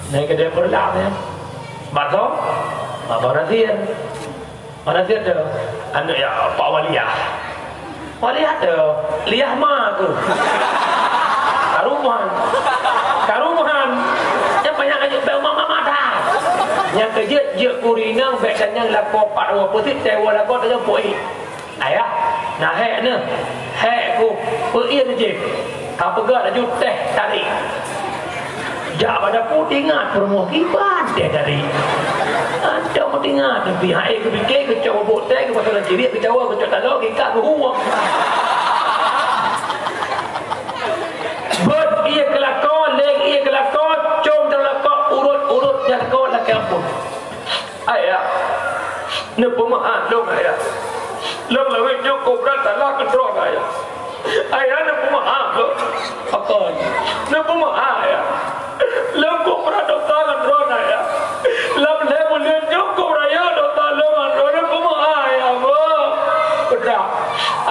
Naik ke dia berlap ya. Batok, apa nanti ada anu ya Pak Waliyah. Waliyah ada liah mah tu. Karumahan. Yang banyak aja bel mama dah. Yang kerja je kurinang bekanya lako 4 tewa lako dah poi. Ayah, nah hek ne. Hek ku pein je. Apa gak dah teh tarik. Jak pada putingat permukiman dia dari. Ada putingat tapi hai ke fikir ke cakap botek ke pasal jirit ke Jawa ke cakap talok ke kat ke huang. Bot ia kelakon, leng ia kelakon, com terlakon urut yang kau nak kampung. Ayah, ne pemaaf dong ayah. Long lawan nyokop rata lah kedrok ayah. Ayah ne pemaaf dong. Apa? Ne pemaaf ayah. Lengkau pernah dokter kan ayah. Lam level nyokop raya dokter lengan ne pemaaf ayah. Bedak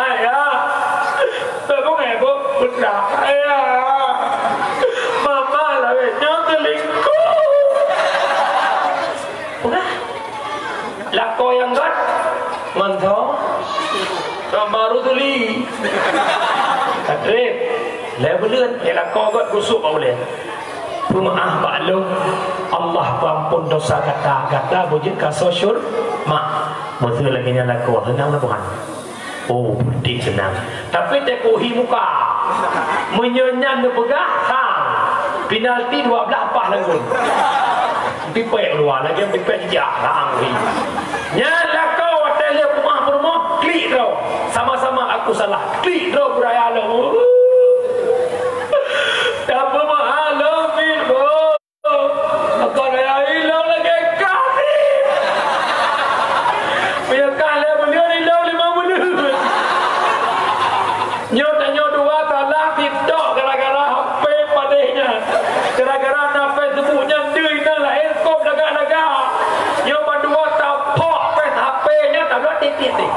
ayah. Tapi ngebo bedak ayah. Mama lawan nyokop lingkup. Bukan? Lako yang gat mantau baru tuli kadrip lebelan lako gat kusuk boleh pemaaf maklum Allah ampun dosa kata bujit kasosyur mak betul lagi nya lako senang lah bukan oh di senang tapi tekuhi muka menyenyan pegah hang penalti 12 apa lagun pipek luar lagi pipek jejak hang nyala kau hotel dia rumah klik kau sama-sama aku salah klik kau beraya lo apa mahalo filbo aku raya hilang lagi kali punya kali beliau hilang 5 menit nyotanyo 2 salah tiktok gara-gara HP padanya gara-gara nafas sebutnya dia nak lahir kop daga-daga nyo pandua tapok pes HP-nya tak titik ni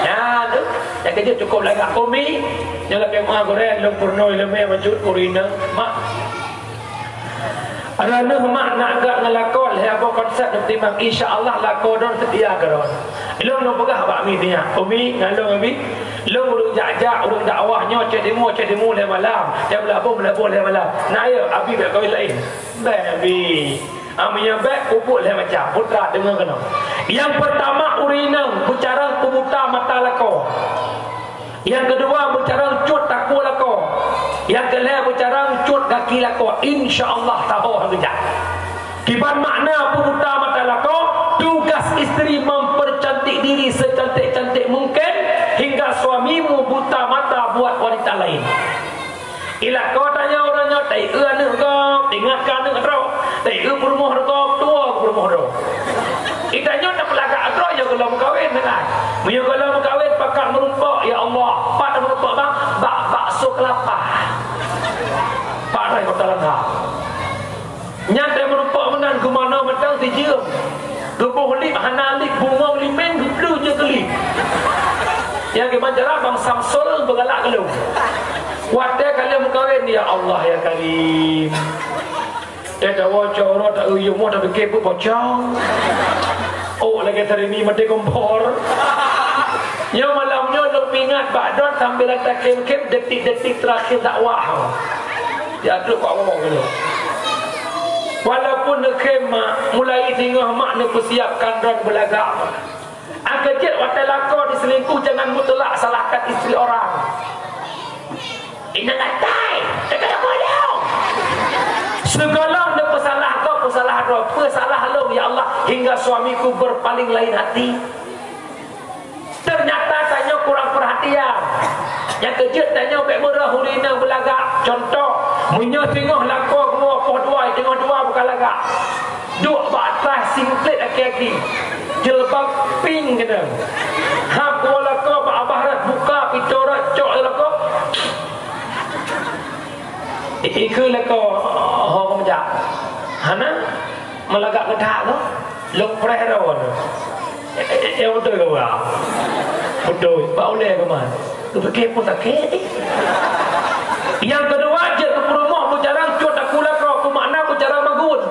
ya tu yang kerja cukup lagak komi yang lagi maha goreng lem purnoi lemai wajud kurina mak ada mak nak agak ngelakon apa konsep timbang insya-Allah lakon sedia karon ilmu no pegah bak mi dia komi ngalung abi lu urung jajak urung dakwahnya cek demo le malam dia belabung le malam nah ya abi bak kau lain baby amnya bak pupuk le macam putra dengar kena yang pertama urinang bicara pemuta mata lako yang kedua bicara cut takwa lako yang ketiga bicara cut kaki lako insyaallah tahu hangja kiban makna pemuta mata lako tugas isteri mempercantik diri secantik-cantik mungkin hingga suamimu buta mata buat wanita lain. Ila kau tanya orangnya, tai ane kau, ingatkan dengan roh, tai berumah kau tua berumah roh. Itanya nak pelagak roh yang kalau berkahwin dengan, punya kalau berkahwin pakar merumpak ya Allah, pak merumpak bang, bakso kelapa, pak rai kau talangga. Nyata merumpak menang ke mana mentang dijem, kebuh lip hanalik bunga limen dulu je kelip. Yang kemanjara bang Samsul bergalak kalau wadah kalian berkahwin ya Allah ya Karim dia tak wajah orang tak uyung mau tak fikir pun bocong oh lagi hari ni mati kompor yang malamnya lu ingat badan sambil letak kem-kem detik-detik terakhir dakwah dia duduk kau ngomong dulu walaupun kem mulai tengah mak ni persiapkan dan belagak kejut watai lakon diselingkuh jangan mutlak salahkan isteri orang. Ini ngatai, tak boleh. Segala dia pesalah kau, pesalah roh, pesalah lo ya Allah hingga suamiku berpaling lain hati. Ternyata tanya kurang perhatian. Yang kejut tanya baik murah hurina belagak. Contoh, munya tengah lakon semua poh dua, tengah dua bukan lagak. Duk batas singlet aki-aki. Jelbab pink kena. Hak wala ko ba abarat buka pitorat cok la ko. Iku la ko ho ko ja. Hana melagak kedak tu. Lok preh ron. Betul ke ba? Betul. Ba oleh ke man. Tu fikir pun tak ke. Yang kedua je ke rumah berjarang cut aku la ko makna berjarang bagun.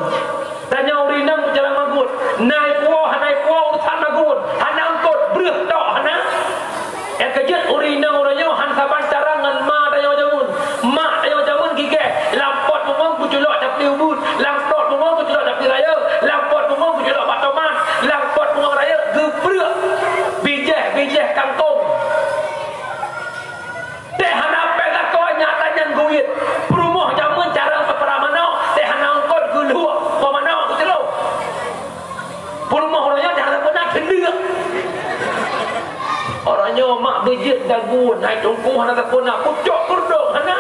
gun naik tungku hana takun nak pucuk kurdung hana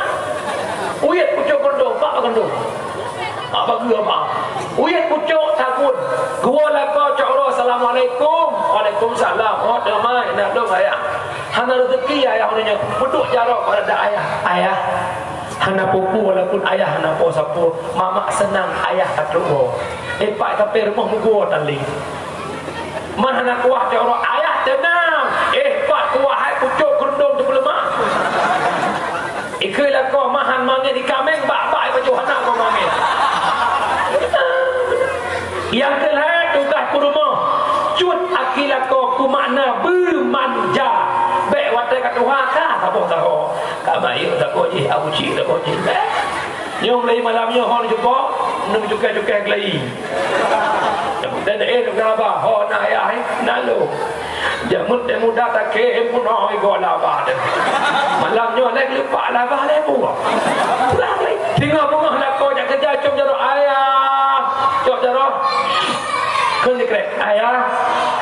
uyat pucuk kurdung pak kurdung apa gua apa uyat pucuk takun gua la kau cakro assalamualaikum waalaikumsalam oh damai nak dong ayah hana rezeki ayah orangnya duduk jarak pada ayah hana pupu walaupun ayah hana po sapu mama senang ayah katruo pak tapi rumah gua tali man hana kuah cakro ayah tenang pak kuah hai pucuk kurdung tu lemah ikui lah kau mahan mangin di kameng bak-bak baju hana kau mangin yang kelihatan tugas ku rumah cut akilah kau ku makna bermanja baik watai kat Tuhan kah apa tahu kak bayu tak kau je aku cik tak kau je nyom lagi malamnya hon jumpa nak cukai-cukai kelai dan tu kenapa ho nak ayah nak lu jamun temu data ke pun oi gola ba malamnya lek lupa lah ba le buah tinggal bunga nak kau jak kerja cop jaro ayah cop jaro kun dikrek ayah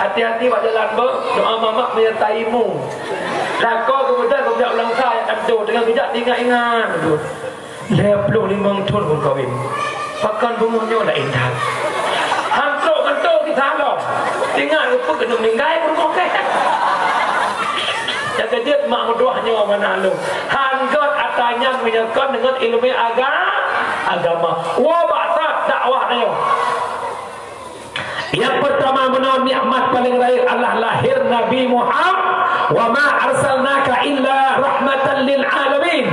hati-hati buat jalan ber doa mama menyertaimu nak kau kemudian kau jak ulang saya akan tu dengan bijak ingat-ingat tu lep lu 5 tahun pun kahwin pakan bunganya nak indah hantrok kentung di sana tinggal rupa kena meninggal pun okey jaga dia mak muduahnya mana lu hanggot atanya menyerkan dengan ilmu agama wabata dakwah dia yang pertama menawan nikmat paling raya Allah lahir Nabi Muhammad wa ma arsalnaka illa rahmatan lil alamin.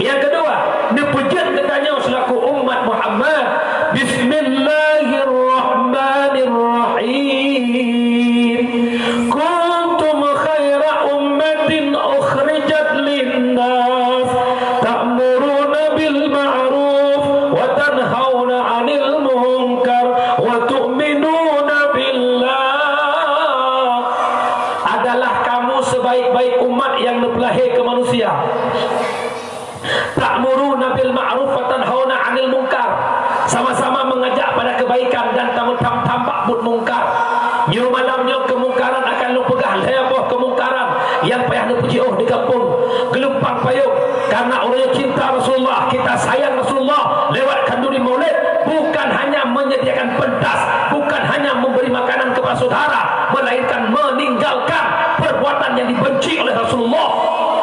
Yang kedua nepujat katanya selaku umat Muhammad bismillahirrahmanirrahim kuntum khaira ummatin ukhrijat linnas ta'muruna bil ma'ruf wa tanhauna 'anil munkar wa tu'minuna billah. Adalah kamu sebaik-baik umat yang terlahir ke manusia. Ta'muruna bil ma'ruf wa tanhauna 'anil munkar. Sama-sama mengajak pada kebaikan dan tambah but mungkar. Nyo malamnya kemungkaran akan lu pegah leboh kemungkaran yang payah lu puji di kampung gelumpang payung karena orang yang cinta Rasulullah, kita sayang Rasulullah lewat kanduri maulid bukan hanya menyediakan pentas, bukan hanya memberi makanan kepada saudara, melainkan meninggalkan perbuatan yang dibenci oleh Rasulullah,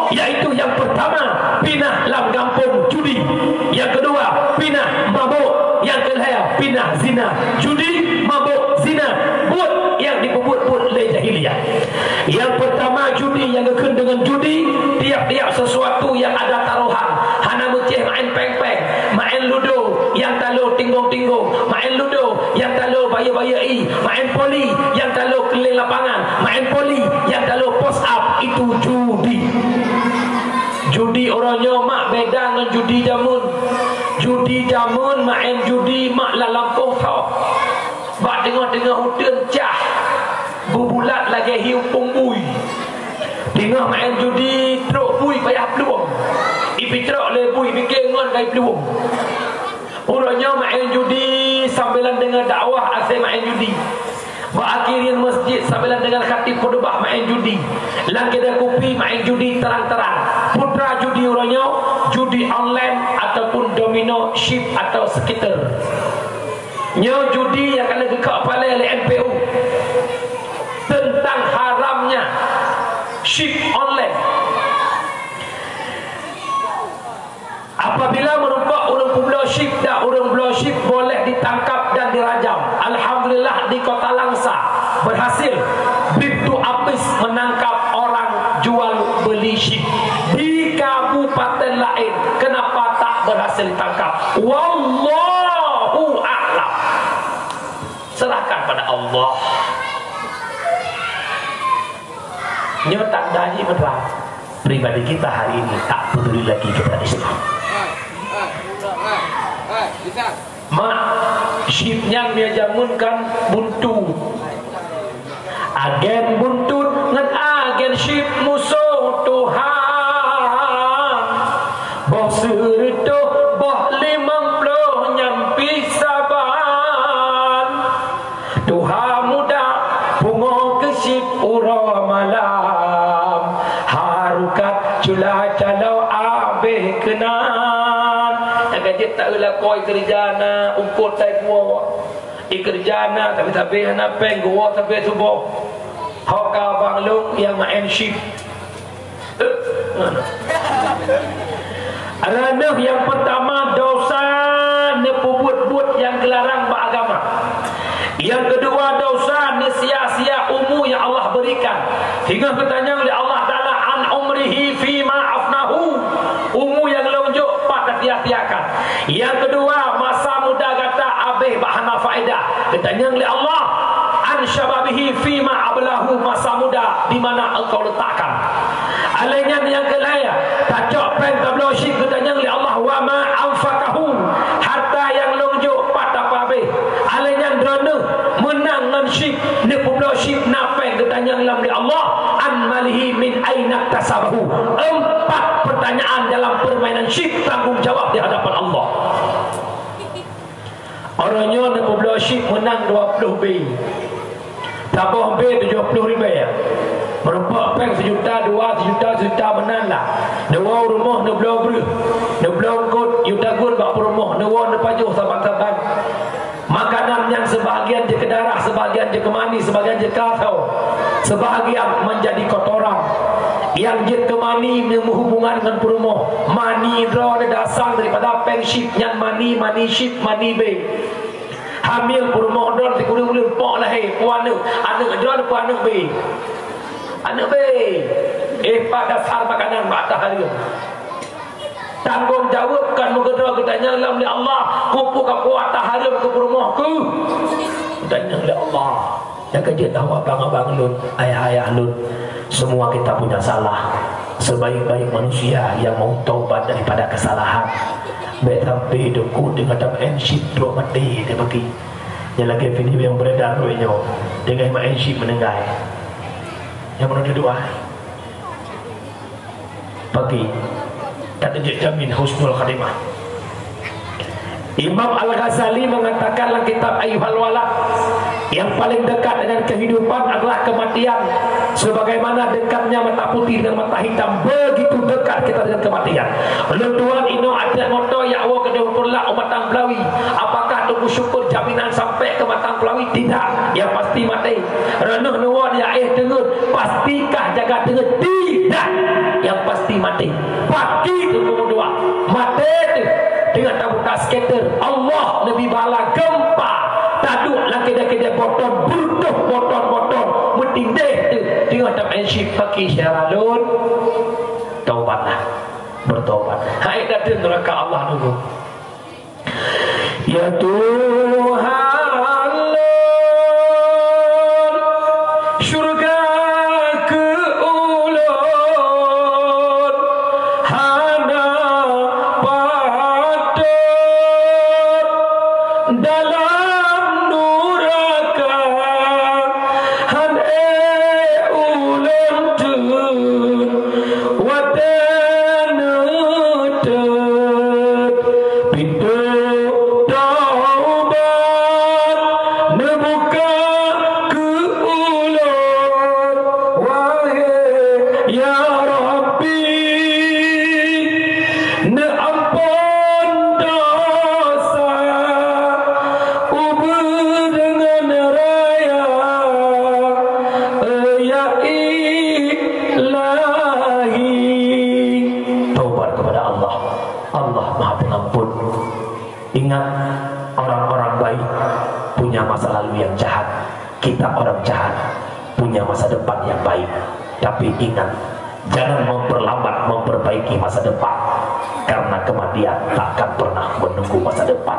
yaitu yang pertama pinah lam kampung judi, yang kedua pinah mabuk, yang ketiga pinah zina, judi, mabuk, zina, buat yang dibubut-but oleh jahiliyah. Yang pertama judi, yang kedua dengan judi tiap-tiap sesuatu yang ada taruhan, hana mucih main peng-peng, main ludo yang talu tinggung-tinggung, main ludo yang talu bayar-bayar main poli yang talu keliling lapangan, main poli yang talu post up, itu judi. Judi orangnya mak beda dengan judi jamun. Judi jamun main judi mak la lampung tau. Bak tengah-tengah hutan cah bubulat lagi hiu pungbui. Tengah main judi truk bui payah peluang. Ipi truk le bui fikir ngon kai peluang. Orangnya main judi sambilan dengan dakwah asal main judi. Berakhirin masjid sambilan dengan khatib khutbah main judi. Lang kedai kopi main judi terang-terang. Putra judi orangnya judi online ataupun domino ship atau skitter. Nyo judi yang kena gekak kepala oleh NPU tentang haramnya ship online. Apabila merupakan orang pulau ship dah, orang pulau ship boleh ditangkap dan dirajam. Alhamdulillah di Kota Langsa berhasil Bribtu Apis menangkap orang jual beli ship. Di kabupaten lain kenapa tak berhasil ditangkap? Wallahu a'lam. Serahkan pada Allah. Nyo tak dahi benar. Pribadi kita hari ini tak peduli lagi kepada Islam. Mak shipnya dia jamunkan buntu. Agen buntut dengan agen ship musuh Tuhan. Boh sertuh boh 50 nyampi saban. Tuhan muda pungo ke ship ura malam. Haru lakoi kerjana ukur tai gua ikerjana tapi hana peng gua tapi subuh hoka bang long yang main ship ranah yang pertama dosa nepubut-but yang kelarang beragama. Yang kedua dosa sia-sia umur yang Allah berikan. Hingga bertanya oleh Allah Ta'ala an umrihi fima afnahu, umur yang lonjok pada tiak-tiakan. Yang kedua masa muda kata abih bahana faedah. Bertanya oleh Allah an syababihi fima ablahu, masa muda di mana engkau letakkan. Alainya yang kelaya tajak pen tablo syik bertanya oleh Allah wa ma anfaqahu, harta yang lonjok pada pabe. Alainya drone menang nan syik ne publo syik napen bertanya oleh Allah an malihi min aina tasabahu. 4 pertanyaan dalam permainan syik, tanggung jawab di hadapan Allah. Orangnya ne publo syik menang 20 bay. Tambah bay 70 ribu ya. Merempak peng 1 juta, 2 juta menang lah. Nawa rumah na belau ber. Na belau kot yuta gur bak rumah. Nawa na pajuh saban-saban. Makanan yang sebahagian je ke darah, sebahagian je ke mani, sebahagian je ke atau sebahagian menjadi kotoran. Yang je ke mani berhubungan dengan rumah. Mani draw ada dasar daripada peng ship yang mani ship mani bay. Hamil rumah don tikuri-uri pok lah puan nu. Anak draw puan nu bay. Anak baik pada dasar makanan matahari tanggung jawab kan menggedra ketanya oleh Allah kupu kapu matahari ke rumahku ketanya oleh Allah yang kerja tahu abang-abang lun ayah-ayah lun semua kita punya salah. Sebaik-baik manusia yang mau taubat daripada kesalahan baik sampai hidupku dengan enship dua mati dia bagi yang lagi video yang beredar dengan enship menengai yang menurut doa pagi tak terjamin husnul khatimah. Imam Al-Ghazali mengatakan dalam kitab Ayyuhal Walad, yang paling dekat dengan kehidupan adalah kematian. Sebagaimana dekatnya mata putih dengan mata hitam, begitu dekat kita dengan kematian. Lentuan ino ada moto ya Allah kedua pula umatang Pelawi. Apakah tunggu syukur jaminan sampai ke matang Pelawi? Tidak, yang pasti mati. Renuh nuan ya dengar, pastikah jaga dengar? Tidak, yang pasti mati. Pagi tunggu doa mati tu dengan tabut skater. Allah lebih bala gempa taduk laki dia botol butuh botol mentindih tu dengan tabut syif pakai syaralun. Taubatlah, bertaubat. Hai datang neraka Allah dulu. Ya Tuhan Tapi ingat, jangan memperlambat memperbaiki masa depan, karena kematian takkan pernah menunggu masa depan.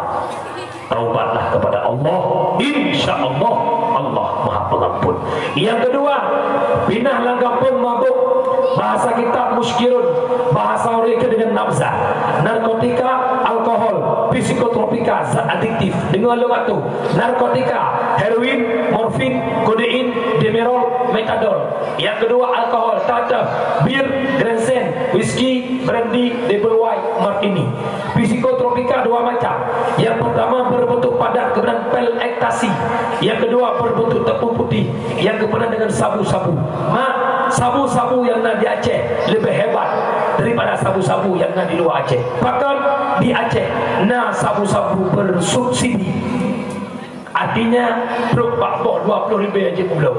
Taubatlah kepada Allah, insya Allah Allah Maha Pengampun. Yang kedua, pinahlah kampung mabuk. Bahasa kita muskirun, bahasa mereka dengan nafza, narkotika, alkohol, psikotropika, zat adiktif. Dengar lo tu, narkotika, heroin, morfin, kodein, demerol, metadol. Yang kedua alkohol, tata, bir, grensen, whisky, brandy, double white, martini. Psikotropika dua macam. Yang pertama berbentuk padat kemudian pil ekstasi. Yang kedua berbentuk tepung putih. Yang kemudian dengan sabu-sabu. Sabu-sabu yang ada di Aceh lebih hebat daripada sabu-sabu yang ada di luar Aceh. Bahkan di Aceh, nah sabu-sabu bersubsidi. Artinya truk Pak Boh 20 ribu aja pulau.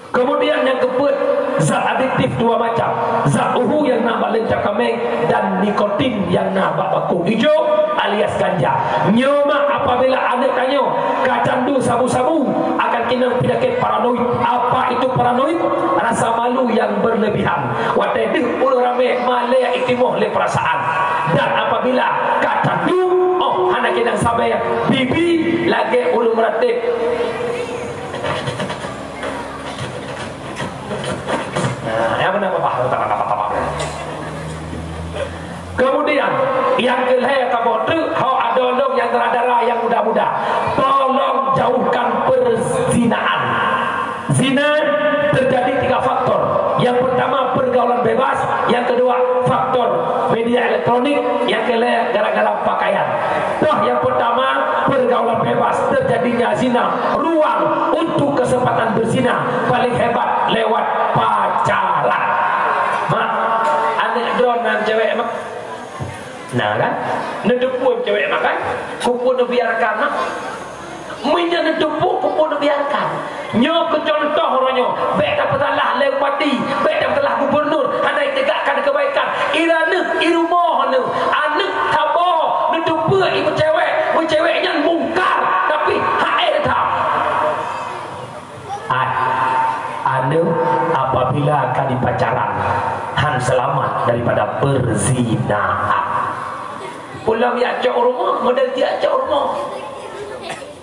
Kemudian yang keempat, zat adiktif dua macam, zat uhu yang nak lencak kameng dan nikotin yang nak baku hijau alias ganja. Nyoma apabila anak tanya kacandu sabu-sabu akan kena penyakit paranoid. Apa itu paranoid? Rasa malu yang berlebihan. Waktu itu ulu rame malaya iktimuh le perasaan. Dan apabila kacandu, oh anak kena sampai bibi lagi ulu meratib. Yang benar apa? Kemudian yang kelihatan kamu tu, hau ada orang yang darah yang muda-muda. Tolong jauhkan perzinaan. Zina terjadi 3 faktor. Yang pertama pergaulan bebas, yang kedua faktor media elektronik, yang kelihatan gara-gara pakaian. Toh yang pertama pergaulan bebas, terjadinya zina, ruang untuk kesempatan berzina paling hebat lewat pacaran. Mak, anak drone dan cewek mak. Nah kan, nedepun cewek mak kan, kupun biarkan mak. Minyak nedepun kupun biarkan. Nyo kecontoh orangnya, baik tak salah lewati, baik tak salah gubernur, andai tegakkan kebaikan. Irana, irumah nu, anak tabah, nedepun ibu ceweknya mungkar, tapi haid tak. Anu apabila akan di pacaran han selamat daripada perzinaan. Pulang ya cok rumah, model dia cok rumah.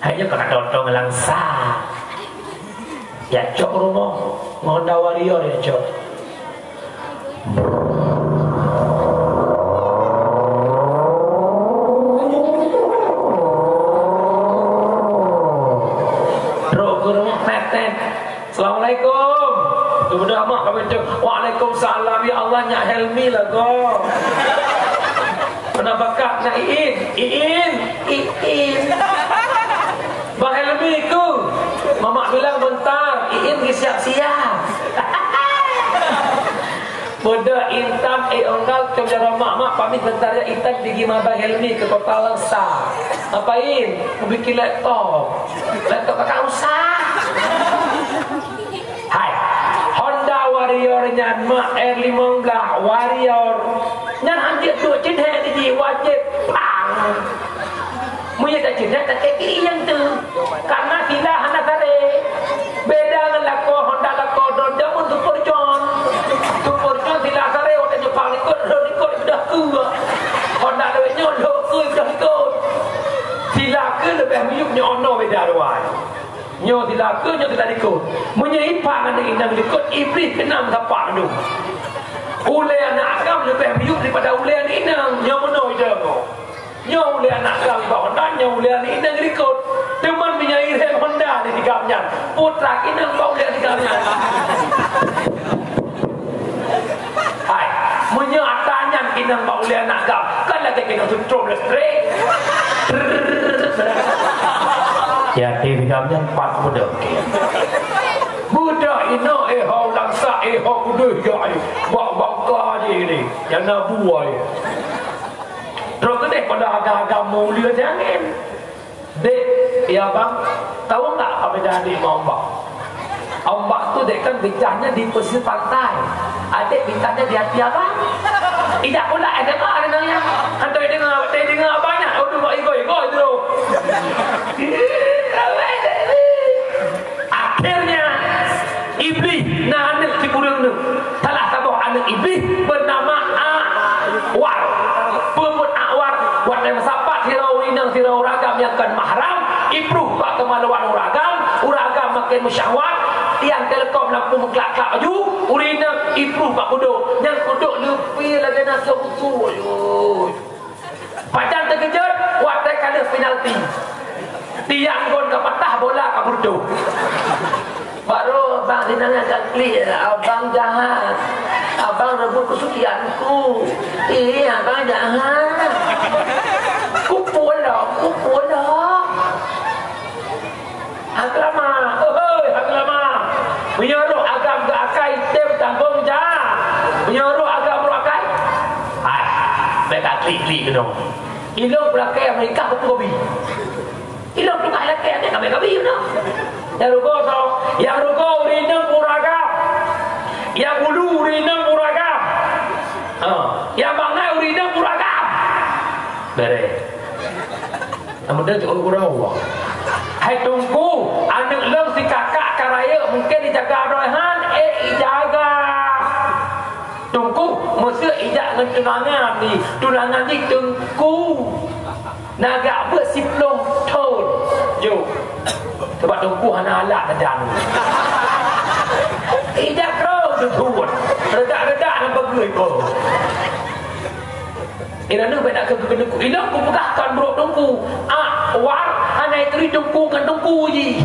Hanya kena totong langsa. Ya cok rumah, Honda Warrior ya cok. Truk ke rumah peten. Assalamualaikum. Kemudian mak kami cakap, waalaikumsalam ya Allah nyak Helmi lah kau. Kenapa kak nak Iin? Bang Helmi ku. Mama bilang bentar, Iin siap-siap. Bodoh Intan onggal kepada mak pamit bentar ya Intan pergi sama Bang Helmi ke Kota Langsa. Ngapain? Mau bikin laptop kakak rusak. Hai, Honda Warrior nyan mak R15 Warrior nyan anjir tu cedek di wajib pang. Munya tak cedek tak keki yang tu karena tidak hana sare beda dengan lako Honda lako don jamun tu porjon tidak sare orang Jepang ikut sudah kuat Honda lebih nyolok sudah ikut sila ke lebih miuknya ono beda doai. Nyo tidak ke, nyo tidak ikut. Menyeipak anak inang ikut, iblis kenam tapak tu. Ulai anak agam lebih biuk daripada ulai anak inang. Nyo menoi dia ko. Nyo ulai anak agam ikut Honda, nyo ulai anak inang ikut. Teman menyai rem Honda di tigamnya. Putra inang kau ulai tigamnya. Hai, menyaatanya inang kau ulai anak agam. Kan lagi kena tutup listrik. Ya, TV gamnya 4 budak. Budak ini hau langsa hau kuduh ya buat bangka je ni. Jangan buai. Terus ke dek pada agak-agak mulia jangan. Dek, ya bang, tahu tak apa beda adik sama ombak? Ombak tu dek kan bincangnya di pesisir pantai. Adik bincangnya di hati abang. Tidak pula ada namanya. Hantar dengar banyak. Oh tu buat ego tu. Akhirnya iblis nah anak cipurang tu telah tahu anak iblis bernama Awar. Pemut Awar buat yang sapat hirau inang hirau ragam yang kan mahram improve pak kemaluan uragam makin mesyahwat tiang telekom lampu mengelak-kelak aju urina improve pak kuduk yang kuduk lebih lagi nasi usul padahal terkejut waktu kena penalti tiang gol ke patah bola ke burdu. Baru bang dinanya kali abang jahat. Abang rebut kesucianku. Iya abang jahat. Kupul dah. Aglama. Aglama. Menyuruh agam ke akai tem tanggung jawab. Menyuruh agam berakai. Hai, mereka klik Dik kena. Ilong belakang Amerika pun kopi. Ilong tu kaya laki ada kami kopi kena. Yang rugo tau, yang rugo urinang puragam. Yang ulu urinang puragam. Yang bangai urinang puragam. Bere. Namun dia cukup kurang Allah. Hai tunggu, anak leng si kakak karaya mungkin dijaga rohan, jaga. Tunggu, mesti ijak dengan tunangan ni. Tunangan ni tunggu. Naga bersiploh tahun. Jom. Sebab tunggu hana alat dan ijak kau tunggu. Redak-redak dan bergerak kau. Ina nu nak ke tunggu. Ina ku pegahkan bro tunggu. War anai teri tunggu kan tunggu ji.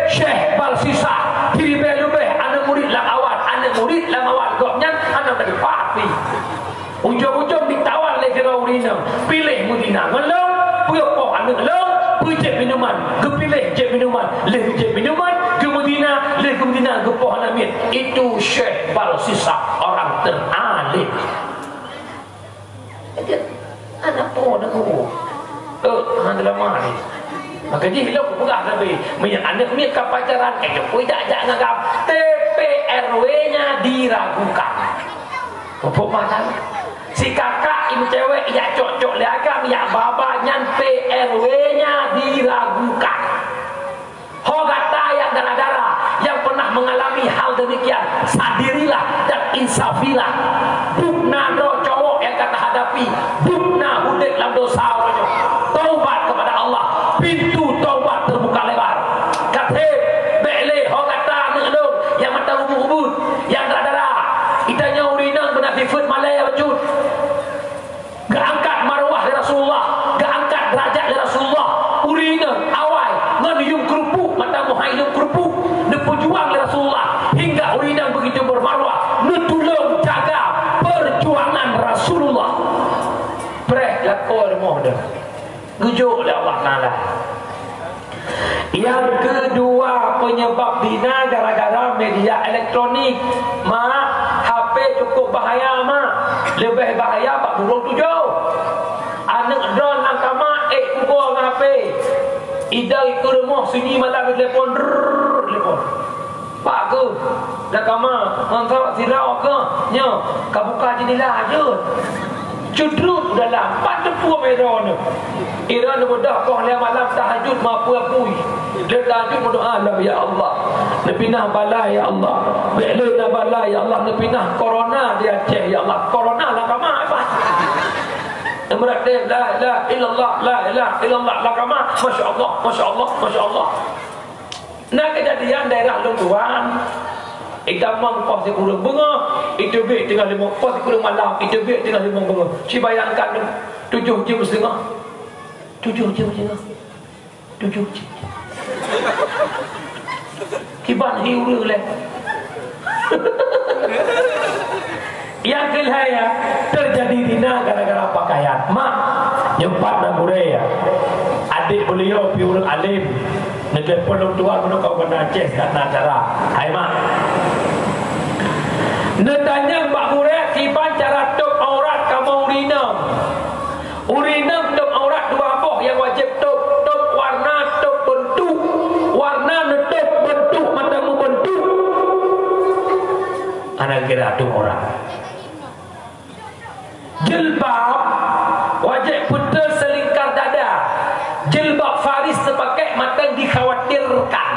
Syekh Balsisa diri lebih anak murid lang awal, anak murid lang awal gopnya anak dari papi. Ujung-ujung ditawar oleh kira urina. Pilih mudina ngelong, puyok anak ngelong, pujek minuman, kepilih jek minuman, leh jek minuman, ke mudina, leh ke mudina ke poh amin. Itu Syekh Balsisa orang teralim. Anak poh dengu. Hang lama ni. Maka dia hilang pegah lebih. Minyak anak ni ke pacaran jokowi tak ngagam. TPRW-nya diragukan. Apa macam? Si kakak ibu cewek ya cocok liagam ya babanya PRW-nya diragukan. Hogata yang darah-darah yang pernah mengalami hal demikian, sadirilah dan insafilah. Bukna do cowok yang kata hadapi, bukna hudik dalam dosa. Taubat kepada Allah, pintu taubat terbuka lebar. Katib, bele, hogata, ngelung, yang mata ubud-ubud, yang darah-darah, itanya urinang benar sifat malaya wajud. Gak angkat marwah dari Rasulullah, gak angkat derajat dari Rasulullah. Urinang, awal, ngenuyung kerupuk, mata muhailung kerupuk, nepujuang dari Rasulullah. Hingga urinang begitu bermarwah, netulung jaga perjuangan Rasulullah. Breh lakor mohon. Gujuk oleh Allah Ta'ala. Yang kedua penyebab zina gara-gara media elektronik. HP cukup bahaya lebih bahaya 47. Anak drone nakama pukul dengan HP. Ida ikut rumah sunyi malam telefon telefon. Pak ke nakama angkat sirau ke nya kabuka jendela aja. Cudruk dalam 40 merah ni. Ira ni mudah kau lihat malam tahajud mampu apui. Dia tahajud berdoa lah ya Allah. Nepinah bala ya Allah. Belena bala ya Allah. Nepinah corona dia Aceh ya Allah. Corona lah kama apa? Mereka la ilaha illallah la ilaha illallah la kama. Masya-Allah, masya-Allah, masya-Allah. Nah kejadian daerah Lungguan Idamang pos di kurung bunga, itu bik tinggal 5 pos di kurung malam, itu bik tinggal 5 bunga. Si bayangkan 7 jam setengah. 7 jam setengah. 7 jam. Kiban hiu leh. Yang kelihaya terjadi zina gara-gara pakaian. Mak nyempat nak Korea. Adik beliau piurang alim. Negeri Pondok Tua menurut kau kena Aceh kat acara. Hai mak. Netanya Mbak Murek kiban cara tok aurat kamu urinam. Urinam tok aurat dua boh yang wajib tok warna tok bentuk. Warna netok bentuk matamu bentuk. Anak kira tok aurat. Jilbab wajib putus selingkar dada. Jilbab faris terpakai matang dikhawatirkan.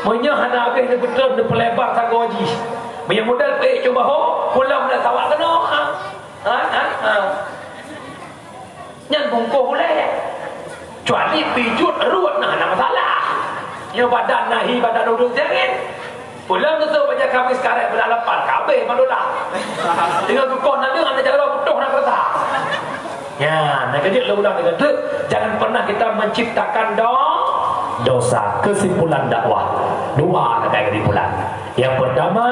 Punya hana habis dia betul dia pelebar tak gaji. Punya modal coba pulang dah tawak kena. Yang bungkuh boleh. Kecuali pijut erut nak masalah. Yang badan nahi badan udung jangan. Pulang tu baca kami sekarang beralapan kabeh malulah. Tinggal kukuh nak dengar nak jaga putuh nak kertas. Ya, nak kerja lu ulang dia kata, jangan pernah kita menciptakan dosa. Kesimpulan dakwah dua ada kesimpulan. Yang pertama,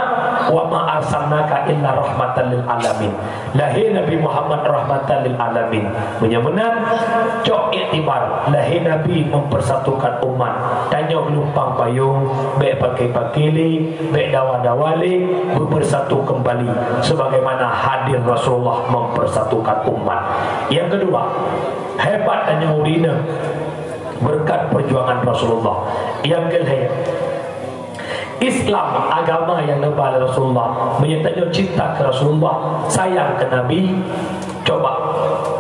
wa ma arsalnaka illa rahmatan lil alamin. Lahir Nabi Muhammad rahmatan lil alamin. Benar-benar cok iktibar lahir Nabi mempersatukan umat. Tanya gelumpang payung, baik pakai pakili, baik dawa-dawali, bersatu kembali sebagaimana hadir Rasulullah mempersatukan umat. Yang kedua, hebat tanya urina berkat perjuangan Rasulullah. Yang kedua, Islam agama yang nebal Rasulullah, menyertai cinta ke Rasulullah, sayang ke Nabi. Coba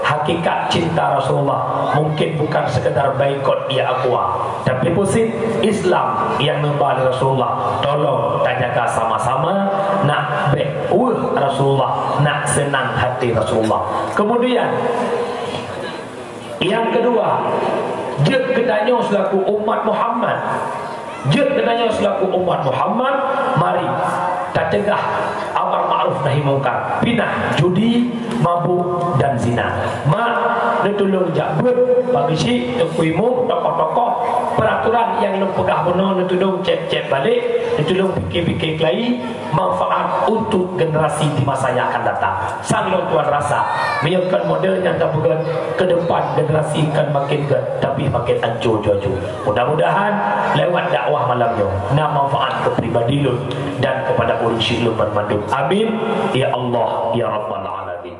hakikat cinta Rasulullah mungkin bukan sekedar baikot ia akua, tapi pusing Islam yang nebal Rasulullah. Tolong tanyakan sama-sama nak Rasulullah, nak senang hati Rasulullah. Kemudian yang kedua, dia kedanya selaku umat Muhammad. Dia kenanya selaku umat Muhammad, mari kita cegah amar ma'ruf nahi mungkar, pindah judi, mabuk dan zina. Mak ditolong jabut bagi si tekuimu tokoh-tokoh peraturan yang lu pegah benar, ditolong cek-cek balik, ditolong fikir-fikir kelai manfaat untuk generasi di masa yang akan datang. Sang tuan rasa menyiapkan model yang tak bukan ke depan generasi kan makin tapi makin hancur jaju. Mudah-mudahan lewat dakwah malamnya nak manfaat ke pribadi lu dan kepada urus lu bermandu. Amin ya Allah ya Rabbal Alamin.